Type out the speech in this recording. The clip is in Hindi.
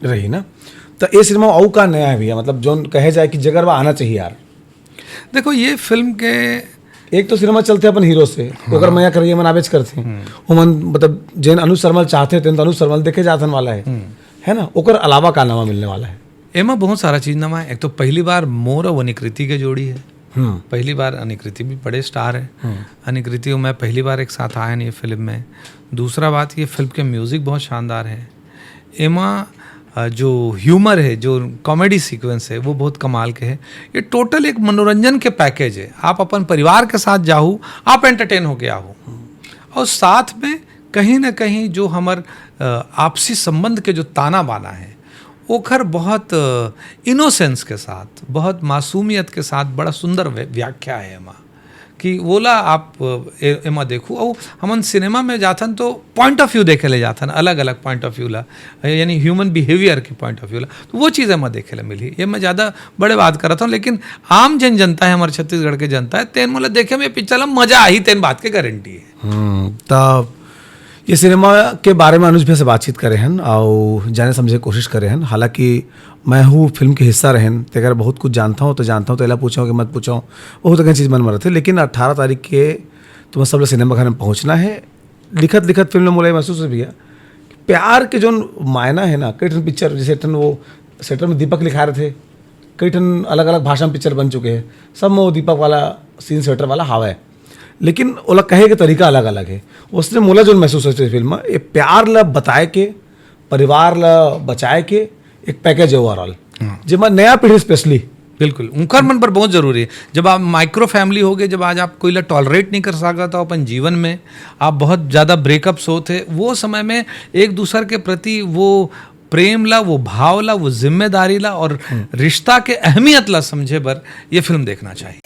रही ना। तो ये सिनेमा आऊ का नया है भैया, मतलब जो कहे जाए कि जगह आना चाहिए यार। देखो ये फिल्म के एक तो सिनेमा चलते अपन हीरो से ओकर मया करिए मनाबेच करते ओमन, मतलब जेन अनुज शर्मा चाहते थे तो अनुज शर्मा देखे जाथन वाला है ना। ओकर अलावा का नामा मिलने वाला है। एमा बहुत सारा चीज नमा है। एक तो पहली बार मोर और अनिकृति के जोड़ी है। पहली बार अनिकृति भी बड़े स्टार है। अनिकृति और मैं पहली बार एक साथ आए ये फिल्म में। दूसरा बात ये फिल्म के म्यूजिक बहुत शानदार है। एमा जो ह्यूमर है, जो कॉमेडी सीक्वेंस है वो बहुत कमाल के है। ये टोटल एक मनोरंजन के पैकेज है। आप अपन परिवार के साथ जाओ, आप एंटरटेन होके आओ, और साथ में कहीं ना कहीं जो हमार आपसी संबंध के जो ताना बाना है ओखर बहुत इनोसेंस के साथ, बहुत मासूमियत के साथ बड़ा सुंदर व्याख्या है एमा कि बोला आप एमा देखू। और हमन सिनेमा में जाथन तो पॉइंट ऑफ व्यू देखे ले जाथन, अलग अलग पॉइंट ऑफ व्यू ला, यानी ह्यूमन बिहेवियर के पॉइंट ऑफ व्यू ला, तो वो चीज़ एमा देखे ले मिली। ये मैं ज़्यादा बड़े बात कर रहा था, लेकिन आम जन जनता है, हमारे छत्तीसगढ़ के जनता है, तेन मतलब देखे में पिक्चर मजा आई, तेन बात के गारंटी है। तब ये सिनेमा के बारे में अनुज भैया से बातचीत करे हैं और जाने समझे की कोशिश करे हैं। हालांकि मैं हूँ फिल्म के हिस्सा रहन, तो अगर बहुत कुछ जानता हूँ तो एला पूछा कि मत पूछाऊँ, बहुत अगर चीज़ मन में रहते। लेकिन 18 तारीख के तुम्हें सब लोग सिनेमा घर में पहुँचना है। लिखत फिल्म में मुझे महसूस है भैया प्यार के जो मायना है ना, कई ठन पिक्चर जैसे ठन वो सेटर में दीपक लिखा रहे थे, कई ठन अलग अलग भाषा में पिक्चर बन चुके हैं, सब में वो दीपक वाला सीन स्वेटर वाला हवा है, लेकिन ओला कहे के तरीका अलग अलग है। उसने मोला जो महसूस होती है फिल्म में, ये प्यार ला बताए के, परिवार ला बचाए के एक पैकेज है ओवरऑल, जिसमें नया पीढ़ी स्पेशली बिल्कुल उनकर मन पर बहुत जरूरी है। जब आप माइक्रो फैमिली हो गए, जब आज आप कोई ला टॉलरेट नहीं कर सकता तो अपन जीवन में आप बहुत ज़्यादा ब्रेकअप्स होते, वो समय में एक दूसरे के प्रति वो प्रेम ला, वो भाव ला, वो जिम्मेदारी ला और रिश्ता के अहमियत ला समझे बर ये फिल्म देखना चाहिए।